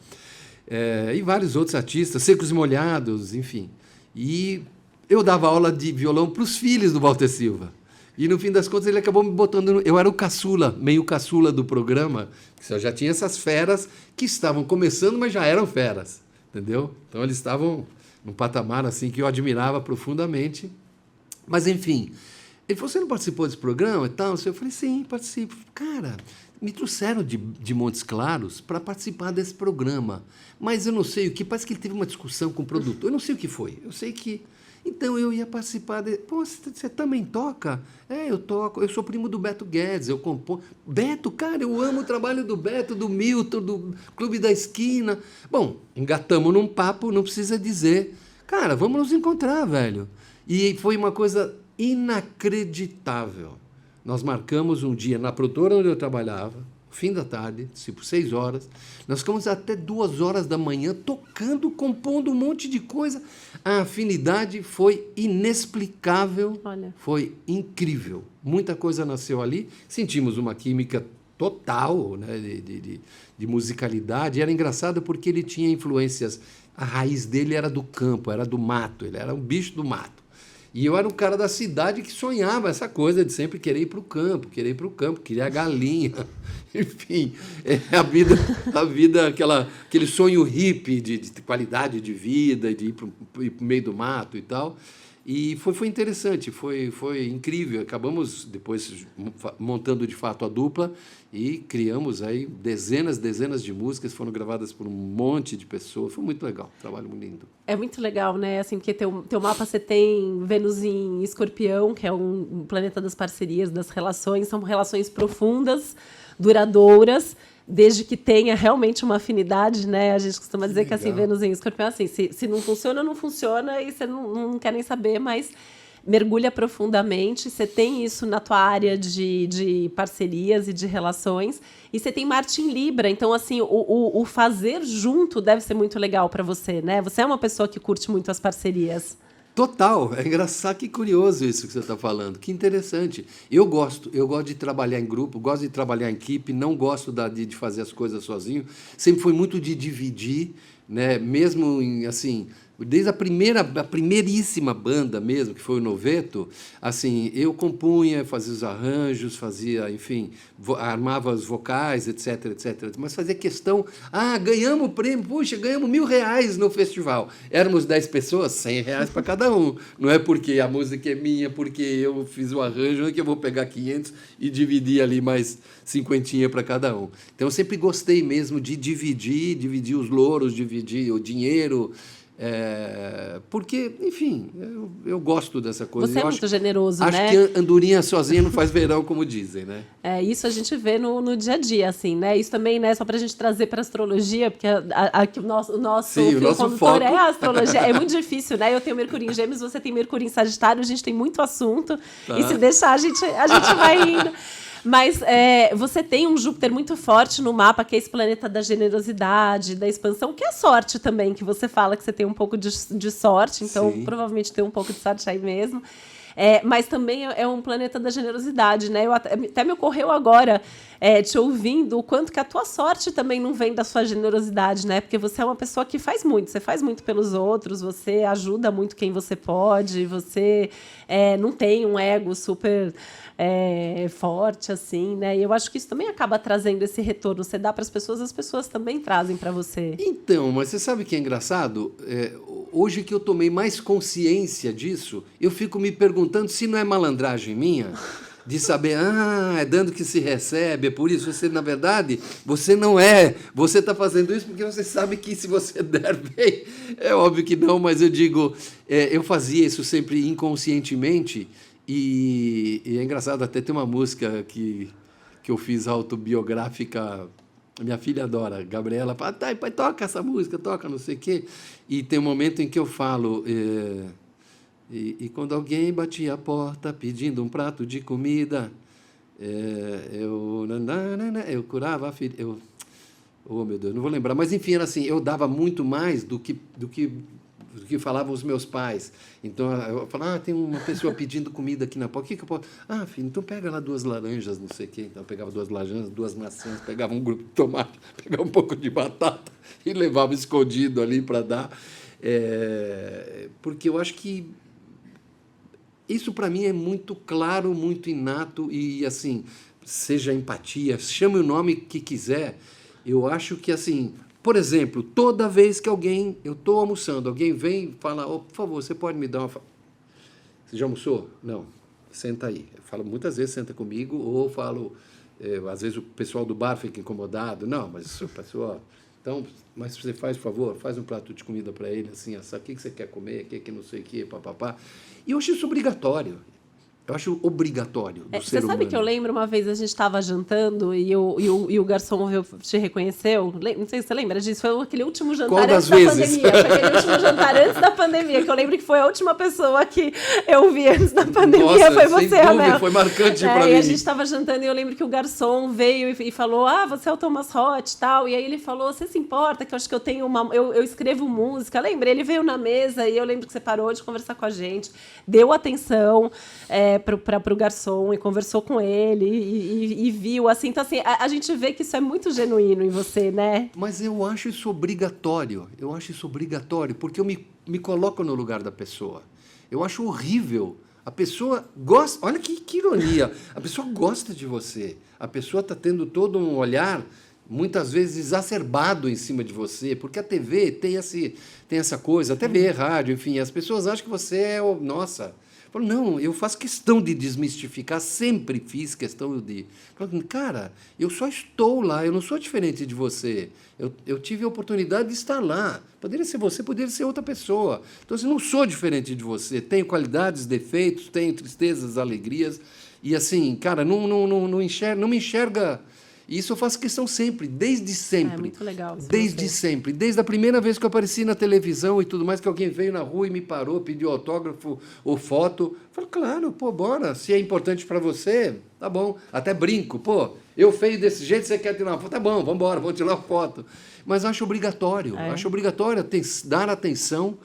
e vários outros artistas, Secos e Molhados, enfim. E eu dava aula de violão para os filhos do Walter Silva. E, no fim das contas, ele acabou me botando... Eu era o caçula, meio caçula do programa. Eu já tinha essas feras que estavam começando, mas já eram feras, entendeu? Então, eles estavam num patamar assim que eu admirava profundamente. Mas, enfim, ele falou, você não participou desse programa e tal? Eu falei, sim, participo. Cara... Me trouxeram de Montes Claros para participar desse programa. Mas eu não sei o que, parece que ele teve uma discussão com o produtor. Eu não sei o que foi. Eu sei que... Então, eu ia participar... Pô, você também toca? Eu toco. Eu sou primo do Beto Guedes, eu compõe... Beto, cara, eu amo o trabalho do Beto, do Milton, do Clube da Esquina. Bom, engatamos num papo, não precisa dizer. Cara, vamos nos encontrar, velho. E foi uma coisa inacreditável. Nós marcamos um dia na produtora onde eu trabalhava, fim da tarde, tipo 6 horas. Nós ficamos até 2 horas da manhã tocando, compondo um monte de coisa. A afinidade foi inexplicável, Olha. foi incrível. Muita coisa nasceu ali. Sentimos uma química total, né, de musicalidade. Era engraçado porque ele tinha influências. A raiz dele era do campo, era do mato, ele era um bicho do mato. E eu era um cara da cidade que sonhava essa coisa de sempre querer ir para o campo, querer a galinha. Enfim, a vida aquele sonho hippie de qualidade de vida, de ir para o meio do mato e tal. E foi interessante, foi incrível. Acabamos depois montando de fato a dupla e criamos aí dezenas de músicas, foram gravadas por um monte de pessoas. Foi muito legal, trabalho muito lindo. É muito legal, né? Assim, porque teu mapa você tem Vênus em Escorpião, que é um planeta das parcerias, das relações, são relações profundas, duradouras, desde que tenha realmente uma afinidade, né? A gente costuma dizer que assim, Vênus em Escorpião, assim, se não funciona, não funciona, e você não quer nem saber, mas mergulha profundamente. Você tem isso na tua área de parcerias e de relações, e você tem Marte em Libra, então assim, o fazer junto deve ser muito legal para você, né? Você é uma pessoa que curte muito as parcerias. Total, é engraçado, que curioso isso que você está falando, que interessante. Eu gosto de trabalhar em grupo, gosto de trabalhar em equipe, não gosto de fazer as coisas sozinho, sempre foi muito de dividir, né? Mesmo assim, desde a primeiríssima banda mesmo, que foi o Noveto, assim, eu compunha, fazia os arranjos, fazia, enfim, armava os vocais, etc, mas fazia questão, ganhamos o prêmio, puxa, ganhamos R$1.000 no festival. Éramos 10 pessoas, R$100 para cada um. Não é porque a música é minha, porque eu fiz o arranjo, é que eu vou pegar 500 e dividir ali mais 50 para cada um. Então, eu sempre gostei mesmo de dividir os louros, dividir o dinheiro. Porque, enfim, eu gosto dessa coisa. Você é muito generoso, né? Acho que andorinha sozinha não faz verão, como dizem, né? Isso a gente vê no dia a dia, assim, né? Isso também, né, só para a gente trazer para a astrologia, porque o nosso fio condutor foco é a astrologia. É muito difícil, né? Eu tenho Mercúrio em Gêmeos, você tem Mercúrio em Sagitário, a gente tem muito assunto. Tá. E se deixar, a gente vai indo. Mas você tem um Júpiter muito forte no mapa, que é esse planeta da generosidade, da expansão, que é a sorte também, que você fala que você tem um pouco de sorte, então sim, provavelmente tem um pouco de sorte aí mesmo. Mas também é um planeta da generosidade, né? Até me ocorreu agora, te ouvindo, o quanto que a tua sorte também não vem da sua generosidade, né? Porque você é uma pessoa que faz muito, você faz muito pelos outros, você ajuda muito quem você pode, você não tem um ego super forte, assim, né? E eu acho que isso também acaba trazendo esse retorno. Você dá para as pessoas também trazem para você. Então, mas você sabe o que é engraçado? Hoje que eu tomei mais consciência disso, eu fico me perguntando se não é malandragem minha, de saber, é dando que se recebe, é por isso. Você, na verdade, você não é. Você está fazendo isso porque você sabe que se você der bem, é óbvio que não, mas eu digo, eu fazia isso sempre inconscientemente. E é engraçado, até tem uma música que eu fiz autobiográfica, minha filha adora, Gabriela, fala, pai, toca essa música, toca não sei o quê. E tem um momento em que eu falo, e quando alguém batia a porta pedindo um prato de comida, eu curava a filha, oh meu Deus, não vou lembrar, mas enfim, era assim, eu dava muito mais do que falavam os meus pais. Então, eu falava, tem uma pessoa pedindo comida aqui na porta, o que eu posso... filho, então pega lá 2 laranjas, não sei o quê. Então, eu pegava 2 laranjas, 2 maçãs, pegava um grupo de tomate, pegava um pouco de batata e levava escondido ali para dar. Porque eu acho que isso, para mim, é muito claro, muito inato e, assim, seja empatia, chame o nome que quiser. Eu acho que, assim... Por exemplo, toda vez que eu estou almoçando, alguém vem e fala, por favor, você pode me dar uma... Você já almoçou? Não. Senta aí. Eu falo muitas vezes, senta comigo, ou falo, às vezes o pessoal do bar fica incomodado. Não, mas o pessoal... Então, mas você faz, por favor, faz um prato de comida para ele, assim, o que você quer comer, o que não sei o quê, papapá. E eu acho isso obrigatório. Eu acho obrigatório do ser Você sabe humano. que eu lembro uma vez a gente estava jantando e o garçom te reconheceu? Não sei se você lembra disso. Foi aquele último jantar Qual antes das da vezes? pandemia. Foi aquele último jantar antes da pandemia, que eu lembro que foi a última pessoa que eu vi antes da pandemia. Nossa, foi sem você, dúvida, Amel. foi marcante pra E mim. a gente estava jantando e eu lembro que o garçom veio e falou: você é o Thomas Roth e tal. E aí ele falou: você se importa que eu acho que eu tenho eu escrevo música. Lembra? Ele veio na mesa e eu lembro que você parou de conversar com a gente, deu atenção para o garçom e conversou com ele e viu, assim. Então, assim, a gente vê que isso é muito genuíno em você, né? Mas eu acho isso obrigatório. Eu acho isso obrigatório, porque eu me coloco no lugar da pessoa. Eu acho horrível. A pessoa gosta... Olha que ironia. A pessoa gosta de você. A pessoa está tendo todo um olhar, muitas vezes, exacerbado em cima de você, porque a TV tem essa coisa, a TV, rádio, enfim, as pessoas acham que você é o... Nossa... Não, eu faço questão de desmistificar, sempre fiz questão de... Cara, eu só estou lá, eu não sou diferente de você. Eu tive a oportunidade de estar lá. Poderia ser você, poderia ser outra pessoa. Então, assim, não sou diferente de você. Tenho qualidades, defeitos, tenho tristezas, alegrias. E assim, cara, não me enxerga... Isso eu faço questão sempre, desde sempre. É muito legal isso. Desde sempre. Desde a primeira vez que eu apareci na televisão e tudo mais, que alguém veio na rua e me parou, pediu autógrafo ou foto. Eu falei, claro, bora. Se é importante para você, tá bom. Até brinco, eu feio desse jeito, você quer tirar uma foto? Tá bom, vamos embora, vou tirar uma foto. Mas acho obrigatório. Acho obrigatório dar atenção,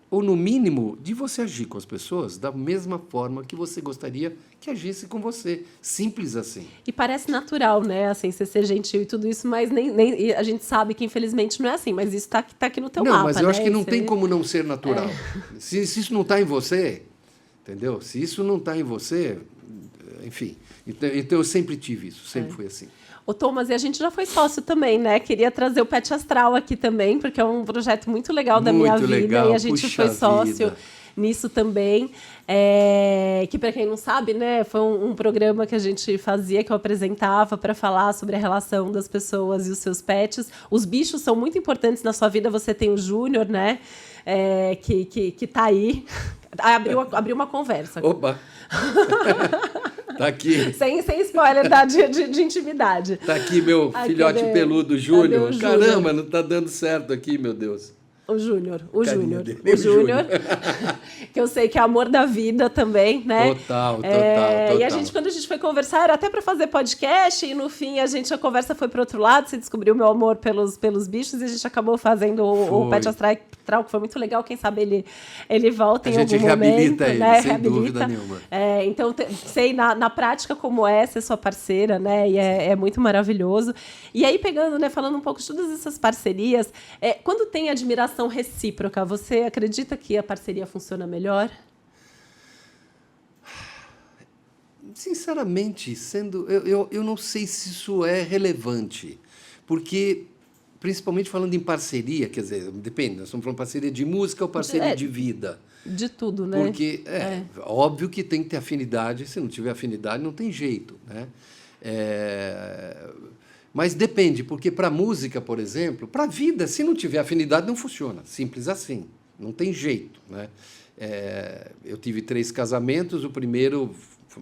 ou no mínimo, de você agir com as pessoas da mesma forma que você gostaria que agisse com você. Simples assim. E parece natural, né? Assim, você ser gentil e tudo isso, mas nem a gente sabe que infelizmente não é assim, mas isso tá aqui no teu mapa, Não, mas eu acho que não Você... tem como não ser natural. Se isso não está em você, entendeu? Se isso não está em você, enfim. Então eu sempre tive isso, sempre fui assim. Ô, Thomas, e a gente já foi sócio também, né? Queria trazer o Pet Astral aqui também, porque é um projeto muito legal da minha vida. Legal. E a gente Puxa foi sócio vida. nisso também. Que, para quem não sabe, né, foi um programa que a gente fazia, que eu apresentava para falar sobre a relação das pessoas e os seus pets. Os bichos são muito importantes na sua vida. Você tem o Júnior, né? Que tá aí. Abriu uma conversa. Opa! Tá aqui. Sem spoiler de intimidade. Tá aqui meu filhote cadê? peludo, Cadê Júnior. o Júnior? Caramba, não tá dando certo aqui, meu Deus. O Júnior, Carinha dele. o Júnior, que eu sei que é amor da vida também, né? Total. E a gente, quando a gente foi conversar, era até para fazer podcast, e no fim a conversa foi para outro lado, você descobriu meu amor pelos bichos, e a gente acabou fazendo o Pet Astral, que foi muito legal, quem sabe ele volta em algum momento. A gente reabilita ele, né? sem dúvida nenhuma. Então, sei na prática como é ser sua parceira, né? E é muito maravilhoso. E aí, pegando, né, falando um pouco de todas essas parcerias, quando tem admiração recíproca, você acredita que a parceria funciona melhor? Sinceramente, eu não sei se isso é relevante, porque, principalmente falando em parceria, quer dizer, depende, nós estamos falando parceria de música ou parceria de vida. De tudo, né? Porque óbvio que tem que ter afinidade, se não tiver afinidade não tem jeito, né? Mas depende, porque para música, por exemplo, para a vida, se não tiver afinidade, não funciona. Simples assim, não tem jeito, né? Eu tive 3 casamentos, o primeiro,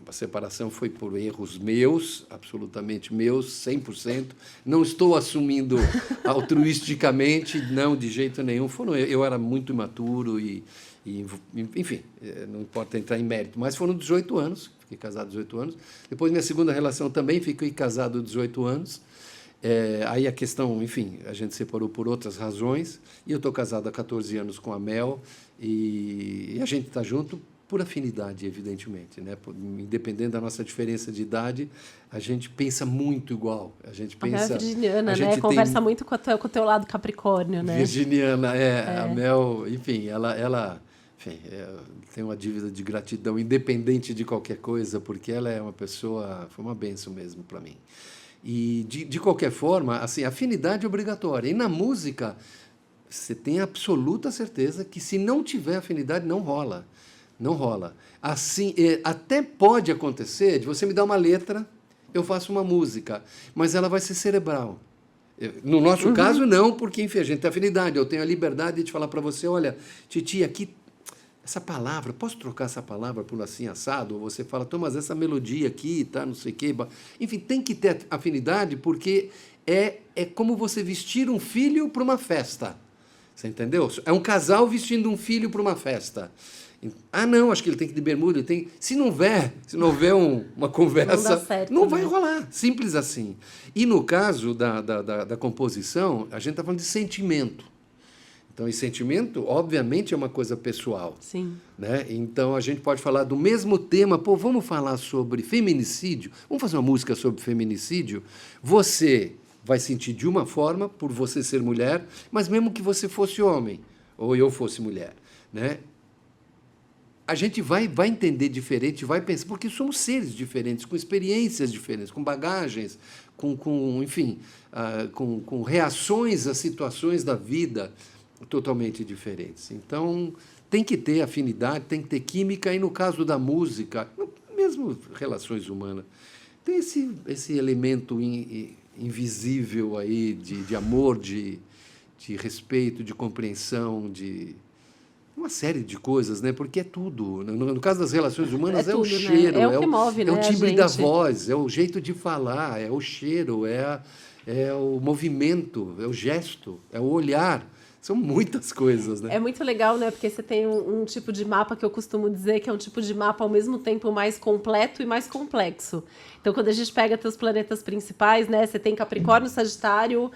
a separação foi por erros meus, absolutamente meus, 100%. Não estou assumindo altruisticamente, não, de jeito nenhum. Eu era muito imaturo enfim, não importa entrar em mérito, mas foram 18 anos, fiquei casado 18 anos. Depois, minha segunda relação também, fiquei casado 18 anos. Aí a questão, enfim, a gente separou por outras razões, e eu estou casado há 14 anos com a Mel, e a gente está junto por afinidade, evidentemente, né? Independendo da nossa diferença de idade, a gente pensa muito igual. A gente pensa... A Mel é virginiana, né? Conversa muito com o teu lado Capricórnio, né? Virginiana, a Mel, enfim, ela tem uma dívida de gratidão, independente de qualquer coisa, porque ela é uma pessoa, foi uma bênção mesmo para mim. E, de qualquer forma, assim, afinidade é obrigatória. E na música, você tem absoluta certeza que se não tiver afinidade, não rola. Não rola. Assim, até pode acontecer de você me dar uma letra, eu faço uma música, mas ela vai ser cerebral. No nosso caso, não, porque, enfim, a gente tem afinidade. Eu tenho a liberdade de falar para você, olha, Titi, aqui essa palavra, posso trocar essa palavra por assim assado? Ou você fala, Thomas, essa melodia aqui, tá, não sei o quê. Enfim, tem que ter afinidade, porque é como você vestir um filho para uma festa. Você entendeu? É um casal vestindo um filho para uma festa. Ah, não, acho que ele tem que ir de bermuda. Se não houver uma conversa, Não dá certo, não né? vai rolar. Simples assim. E no caso da composição, a gente está falando de sentimento. Então, esse sentimento, obviamente, é uma coisa pessoal. Sim. Né? Então, a gente pode falar do mesmo tema. Pô, vamos falar sobre feminicídio? Vamos fazer uma música sobre feminicídio? Você vai sentir de uma forma, por você ser mulher, mas mesmo que você fosse homem, ou eu fosse mulher, né? A gente vai entender diferente, vai pensar, porque somos seres diferentes, com experiências diferentes, com bagagens, enfim, com reações às situações da vida totalmente diferentes. Então, tem que ter afinidade, tem que ter química, e no caso da música, mesmo relações humanas, tem esse elemento invisível aí de amor, de respeito, de compreensão, de uma série de coisas, né? Porque é tudo. No caso das relações humanas, é o tudo, né? cheiro, É o que move, é o né, timbre a da gente. voz, é o jeito de falar, é o cheiro, é o movimento, é o gesto, é o olhar. São muitas coisas, né? É muito legal, né? Porque você tem um tipo de mapa que eu costumo dizer que é um tipo de mapa ao mesmo tempo mais completo e mais complexo. Então, quando a gente pega teus planetas principais, né? Você tem Capricórnio, Sagitário,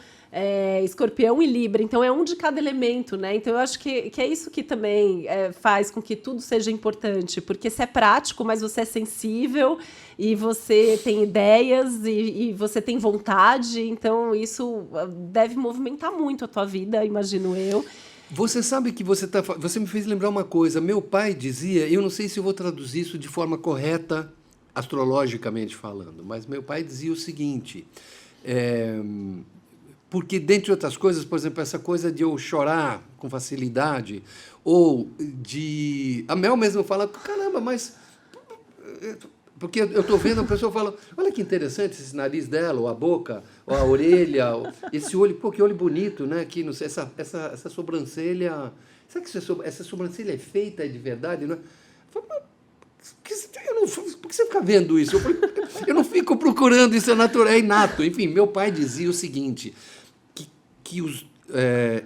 Escorpião e Libra. Então, é um de cada elemento, né? Então, eu acho que é isso que também faz com que tudo seja importante. Porque você é prático, mas você é sensível e você tem ideias e você tem vontade. Então, isso deve movimentar muito a tua vida, imagino eu. Você sabe que você me fez lembrar uma coisa. Meu pai dizia, eu não sei se eu vou traduzir isso de forma correta, astrologicamente falando, mas meu pai dizia o seguinte, porque, dentre outras coisas, por exemplo, essa coisa de eu chorar com facilidade, ou de... A Mel mesmo fala, caramba, mas... Porque eu estou vendo a pessoa fala, olha que interessante esse nariz dela, ou a boca, ou a orelha, ou esse olho, pô, que olho bonito, né? Aqui, não sei, essa sobrancelha... Será que essa sobrancelha é feita de verdade? Não é? Eu falo, por que você fica vendo isso? Eu não fico procurando, isso é inato. Enfim, meu pai dizia o seguinte, que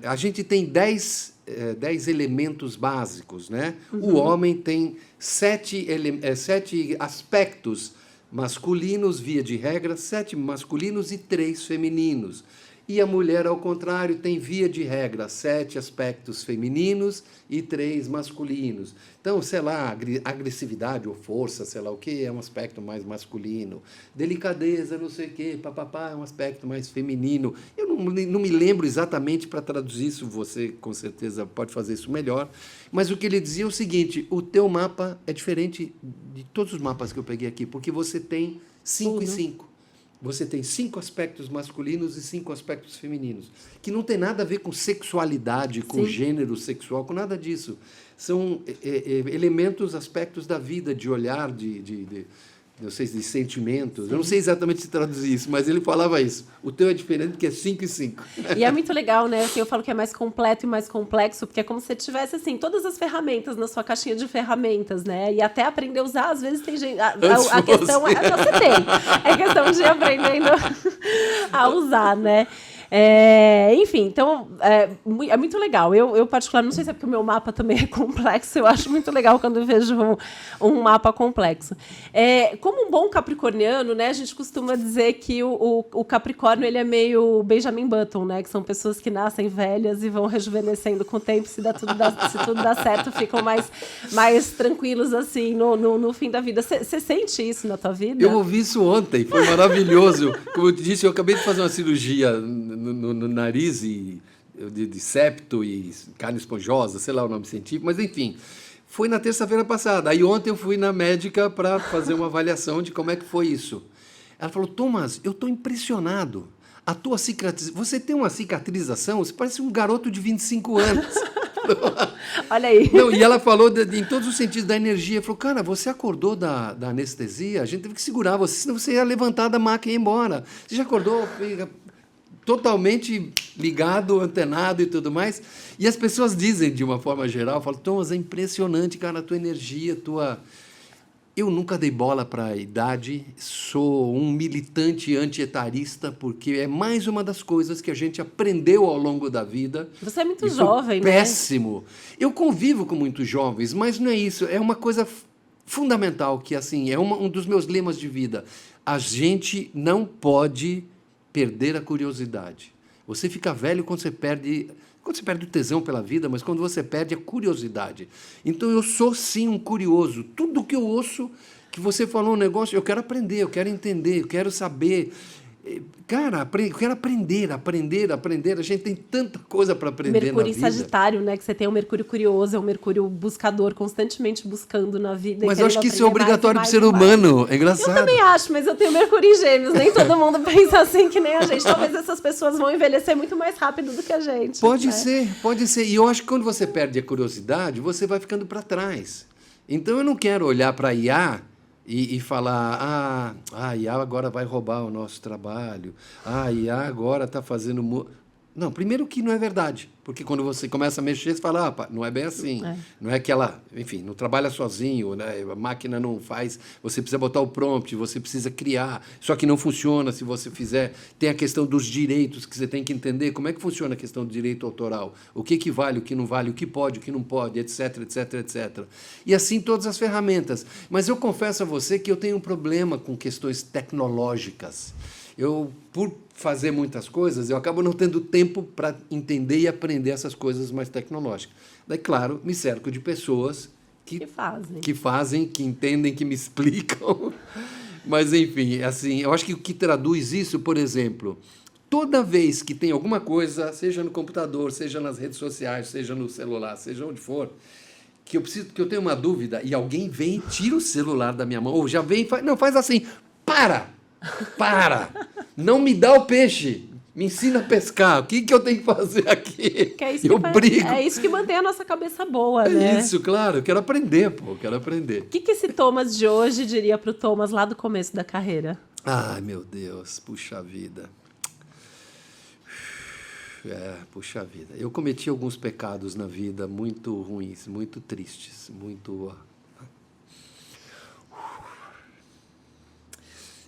a gente tem 10 elementos básicos, né? Uhum. O homem tem 7 aspectos masculinos, via de regra, 7 masculinos e 3 femininos. E a mulher, ao contrário, tem, via de regra, 7 aspectos femininos e 3 masculinos. Então, sei lá, agressividade ou força, sei lá o quê, é um aspecto mais masculino. Delicadeza, não sei o quê, papapá, é um aspecto mais feminino. Eu não me lembro exatamente para traduzir isso, você com certeza pode fazer isso melhor. Mas o que ele dizia é o seguinte, o teu mapa é diferente de todos os mapas que eu peguei aqui, porque você tem 5 e 5. Você tem 5 aspectos masculinos e 5 aspectos femininos, que não tem nada a ver com sexualidade, com Sim. gênero sexual, com nada disso. São elementos, aspectos da vida, de olhar, não sei, de sentimentos. Sim. Eu não sei exatamente se traduzir isso, mas ele falava isso. O teu é diferente porque é 5 e 5. E é muito legal, né? Assim, eu falo que é mais completo e mais complexo, porque é como se você tivesse, assim, todas as ferramentas na sua caixinha de ferramentas, né? E até aprender a usar, às vezes tem gente... A questão é... Não, você tem. É questão de ir aprendendo a usar, né? Enfim, então, é muito legal. Eu, particularmente, não sei se é porque o meu mapa também é complexo, eu acho muito legal quando eu vejo um mapa complexo. Como um bom capricorniano, né, a gente costuma dizer que o Capricórnio ele é meio Benjamin Button, né, que são pessoas que nascem velhas e vão rejuvenescendo com o tempo, se tudo dá certo, ficam mais tranquilos assim no fim da vida. Você sente isso na tua vida? Eu ouvi isso ontem, foi maravilhoso. Como eu te disse, eu acabei de fazer uma cirurgia no nariz de septo e carne esponjosa, sei lá o nome científico, mas enfim, foi na terça-feira passada. Aí ontem eu fui na médica para fazer uma avaliação de como é que foi isso. Ela falou, Thomas, eu estou impressionado. A tua cicatriz, você tem uma cicatrização, você parece um garoto de 25 anos. Olha aí. Não, e ela falou em todos os sentidos da energia. Falou, cara, você acordou da anestesia? A gente teve que segurar você, senão você ia levantar da maca e ir embora. Você já acordou? totalmente ligado, antenado e tudo mais. E as pessoas dizem, de uma forma geral, falam, Thomas, é impressionante, cara, a tua energia, tua... Eu nunca dei bola para a idade, sou um militante antietarista, porque é mais uma das coisas que a gente aprendeu ao longo da vida. Você é muito E foi jovem, né? péssimo. Eu convivo com muitos jovens, mas não é isso. É uma coisa fundamental, que assim, é um dos meus lemas de vida. A gente não pode perder a curiosidade. Você fica velho quando você perde o tesão pela vida, mas quando você perde a curiosidade. Então, eu sou, sim, um curioso. Tudo que eu ouço, que você falou um negócio, eu quero aprender, eu quero entender, eu quero saber. Cara, eu quero aprender. A gente tem tanta coisa para aprender Mercúrio na em vida. Sagitário, né? Que você tem o Mercúrio curioso, é um Mercúrio buscador, constantemente buscando na vida. Mas eu acho que isso é aprender obrigatório para o mais ser e mais. humano. É Eu engraçado. também acho, mas eu tenho Mercúrio em Gêmeos. Nem todo mundo pensa assim que nem a gente. Talvez essas pessoas vão envelhecer muito mais rápido do que a gente. Pode né? ser, pode ser. E eu acho que quando você perde a curiosidade, você vai ficando para trás. Então eu não quero olhar para a IA e falar, a IA agora vai roubar o nosso trabalho, a IA agora está fazendo... Não, primeiro que não é verdade, porque quando você começa a mexer, você fala, não é bem assim. Não é que ela, enfim, não trabalha sozinho, né? A máquina não faz, você precisa botar o prompt, você precisa criar, só que não funciona se você fizer. Tem a questão dos direitos, que você tem que entender como é que funciona a questão do direito autoral, o que vale, o que não vale, o que pode, o que não pode, etc, etc, etc. E assim todas as ferramentas. Mas eu confesso a você que eu tenho um problema com questões tecnológicas. Eu, por fazer muitas coisas, eu acabo não tendo tempo para entender e aprender essas coisas mais tecnológicas. Daí, claro, me cerco de pessoas que fazem, que entendem, que me explicam. Mas, enfim, assim, eu acho que o que traduz isso, por exemplo, toda vez que tem alguma coisa, seja no computador, seja nas redes sociais, seja no celular, seja onde for, que eu tenho uma dúvida e alguém vem e tira o celular da minha mão, ou já vem e faz... Não, faz assim, para! Não me dá o peixe, me ensina a pescar, o que eu tenho que fazer aqui? Que é isso eu brigo. É isso que mantém a nossa cabeça boa, né? É isso, claro, eu quero aprender, eu quero aprender. O que esse Thomas de hoje diria para o Thomas lá do começo da carreira? Ai, meu Deus, puxa vida. Puxa vida. Eu cometi alguns pecados na vida muito ruins, muito tristes, muito...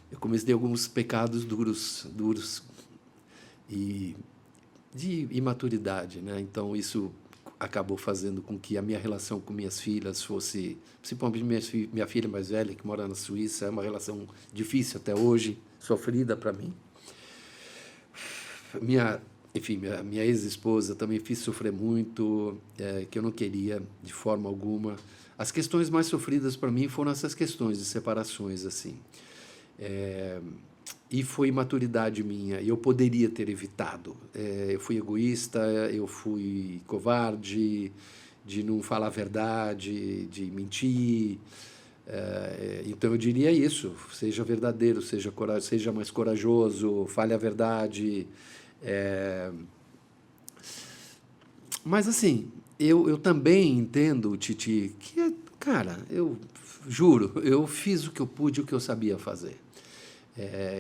Eu cometi alguns pecados duros e de imaturidade, né? Então, isso acabou fazendo com que a minha relação com minhas filhas fosse... Principalmente minha filha mais velha, que mora na Suíça, é uma relação difícil até hoje, sofrida para mim. Minha ex-esposa também fiz sofrer muito, que eu não queria de forma alguma. As questões mais sofridas para mim foram essas questões de separações, assim. E foi imaturidade minha, e eu poderia ter evitado. Eu fui egoísta, eu fui covarde, de não falar a verdade, de mentir. Então eu diria isso, seja verdadeiro, seja mais corajoso, fale a verdade. Mas assim, eu também entendo, Titi, que, cara, eu juro, eu fiz o que eu pude, o que eu sabia fazer.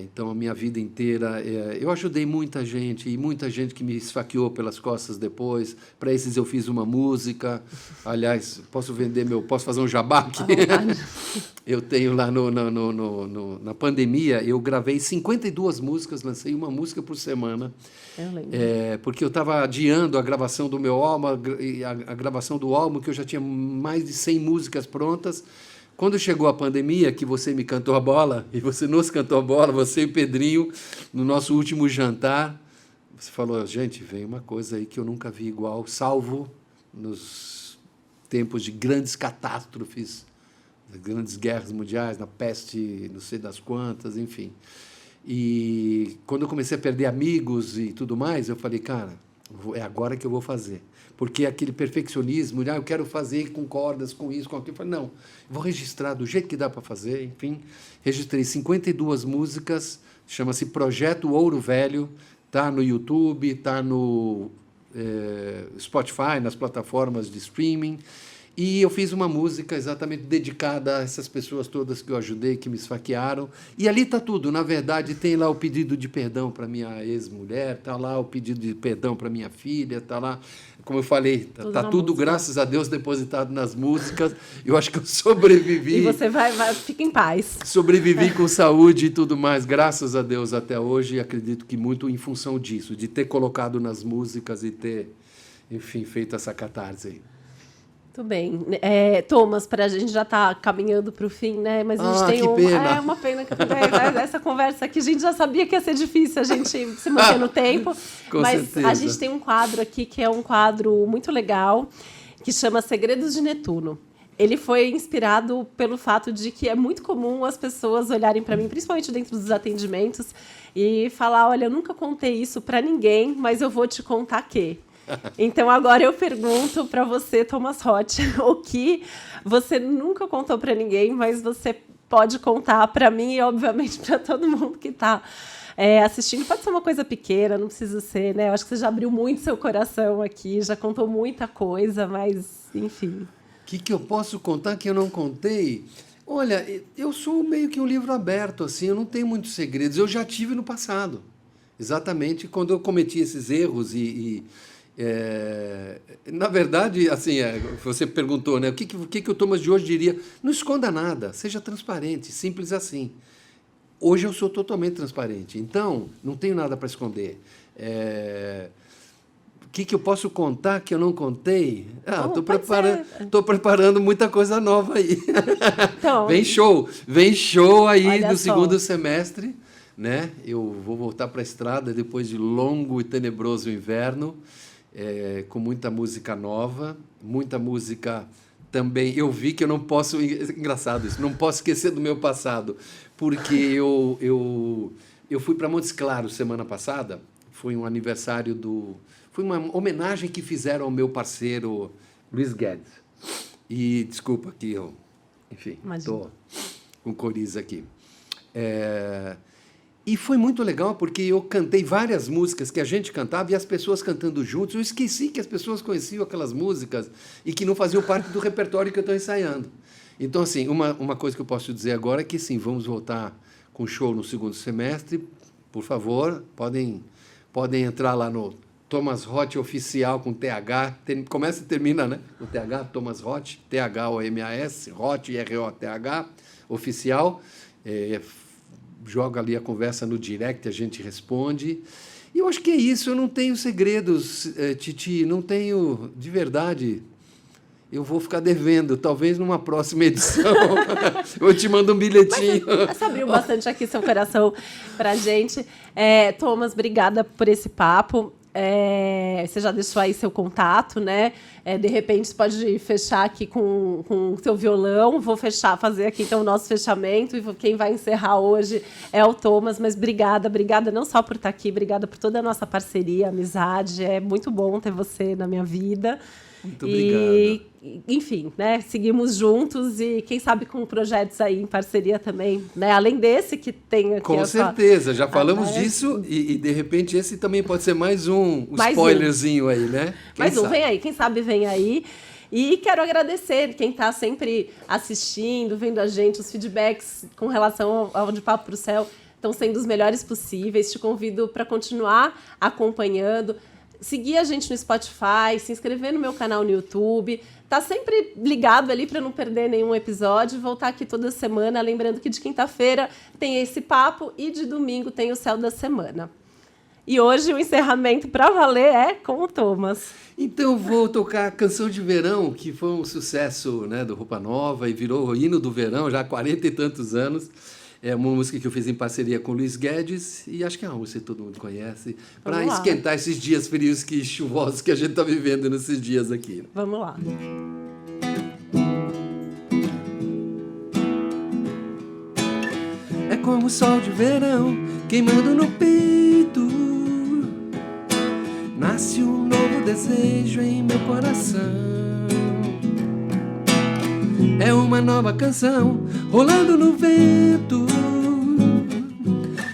Então, a minha vida inteira, eu ajudei muita gente, e muita gente que me esfaqueou pelas costas depois. Para esses eu fiz uma música. Aliás, posso fazer um jabá aqui? Eu tenho lá na pandemia, eu gravei 52 músicas, lancei uma música por semana. Eu lembro. Porque eu estava adiando a gravação do meu álbum, a gravação do álbum, que eu já tinha mais de 100 músicas prontas. Quando chegou a pandemia, que você me cantou a bola, e você nos cantou a bola, você e o Pedrinho, no nosso último jantar, você falou, gente, vem uma coisa aí que eu nunca vi igual, salvo nos tempos de grandes catástrofes, grandes guerras mundiais, na peste, não sei das quantas, enfim. E quando eu comecei a perder amigos e tudo mais, eu falei, cara, é agora que eu vou fazer. Porque aquele perfeccionismo, eu quero fazer com cordas, com isso, com aquilo. Eu falei, não, vou registrar do jeito que dá para fazer. Enfim, registrei 52 músicas, chama-se Projeto Ouro Velho, está no YouTube, está no Spotify, nas plataformas de streaming. E eu fiz uma música exatamente dedicada a essas pessoas todas que eu ajudei, que me esfaquearam. E ali está tudo. Na verdade, tem lá o pedido de perdão para minha ex-mulher, está lá o pedido de perdão para minha filha, está lá, como eu falei, está tudo, graças a Deus, depositado nas músicas. Eu acho que eu sobrevivi. E você fica em paz. Sobrevivi com saúde e tudo mais, graças a Deus, até hoje. E acredito que muito em função disso, de ter colocado nas músicas e ter, enfim, feito essa catarse aí. Muito bem. Thomas, a gente já está caminhando para o fim, né? Mas a gente tem pena. É uma pena que essa conversa aqui, a gente já sabia que ia ser difícil a gente se manter no tempo. Mas certeza. A gente tem um quadro aqui que é um quadro muito legal, que chama Segredos de Netuno. Ele foi inspirado pelo fato de que é muito comum as pessoas olharem para mim, principalmente dentro dos atendimentos, e falar, olha, eu nunca contei isso para ninguém, mas eu vou te contar que... Então, agora eu pergunto para você, Thomas Roth, o que você nunca contou para ninguém, mas você pode contar para mim e, obviamente, para todo mundo que está assistindo. Pode ser uma coisa pequena, não precisa ser, né? Eu acho que você já abriu muito seu coração aqui, já contou muita coisa, mas, enfim. O que eu posso contar que eu não contei? Olha, eu sou meio que um livro aberto, assim, eu não tenho muitos segredos. Eu já tive no passado, exatamente quando eu cometi esses erros na verdade, assim, você perguntou, né? O que o Thomas de hoje diria? Não esconda nada, seja transparente, simples assim. Hoje eu sou totalmente transparente, então não tenho nada para esconder. O que eu posso contar que eu não contei? Estou preparando muita coisa nova aí. Então, vem show aí do segundo semestre, né? Eu vou voltar para a estrada depois de longo e tenebroso inverno. Com muita música nova, muita música também. Eu vi que eu não posso... Engraçado isso, não posso esquecer do meu passado, porque eu fui para Montes Claros semana passada, foi um aniversário foi uma homenagem que fizeram ao meu parceiro Luiz Guedes. E desculpa que eu... Enfim, estou com coriza aqui. E foi muito legal, porque eu cantei várias músicas que a gente cantava e as pessoas cantando juntos. Eu esqueci que as pessoas conheciam aquelas músicas e que não faziam parte do repertório que eu estou ensaiando. Então, assim, uma coisa que eu posso dizer agora é que, sim, vamos voltar com show no segundo semestre. Por favor, podem entrar lá no Thomas Roth Oficial com TH. Começa e termina, né? O TH, Thomas Roth, THOMAS, Roth, ROTH, Oficial. Joga ali a conversa no direct, a gente responde. E eu acho que é isso, eu não tenho segredos, Titi, não tenho, de verdade. Eu vou ficar devendo, talvez numa próxima edição. Eu te mando um bilhetinho. Mas você abriu bastante aqui seu coração para a gente. Thomas, obrigada por esse papo. Você já deixou aí seu contato, né? De repente, você pode fechar aqui com o seu violão. Vou fazer aqui então o nosso fechamento. E quem vai encerrar hoje é o Thomas. Mas obrigada não só por estar aqui, obrigada por toda a nossa parceria, amizade. É muito bom ter você na minha vida. Muito obrigado. Enfim, né, seguimos juntos e quem sabe com projetos aí em parceria também, né, além desse que tem aqui. Com certeza, já falamos disso e de repente esse também pode ser mais um spoilerzinho aí, né? Vem aí, quem sabe vem aí. E quero agradecer quem está sempre assistindo, vendo a gente, os feedbacks com relação ao De Papo para o Céu estão sendo os melhores possíveis. Te convido para continuar acompanhando. Seguir a gente no Spotify, se inscrever no meu canal no YouTube, tá sempre ligado ali para não perder nenhum episódio, voltar aqui toda semana, lembrando que de quinta-feira tem esse papo e de domingo tem o Céu da Semana. E hoje o encerramento para valer é com o Thomas. Então vou tocar a Canção de Verão, que foi um sucesso, né, do Roupa Nova e virou o hino do verão já há 40 e tantos anos. É uma música que eu fiz em parceria com o Luiz Guedes e acho que é uma música que todo mundo conhece, para esquentar esses dias frios e chuvosos que a gente está vivendo nesses dias aqui. Vamos lá. É como o sol de verão queimando no peito. Nasce um novo desejo em meu coração. É uma nova canção rolando no vento.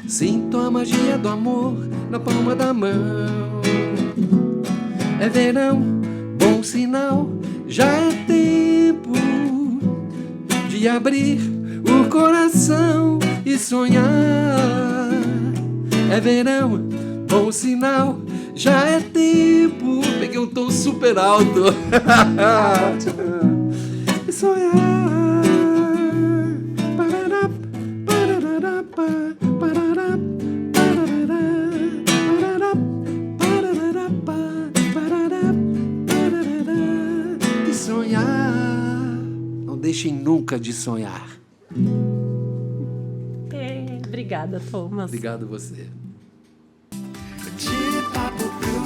Sinto a magia do amor na palma da mão. É verão, bom sinal, já é tempo e abrir o coração e sonhar. É verão, bom sinal, já é tempo. Peguei um tom super alto. E sonhar. Parará, parará, parará, parará, parará, parará, parará, e sonhar. Não deixem nunca de sonhar. Obrigada, Thomas. Obrigado você. De papo pro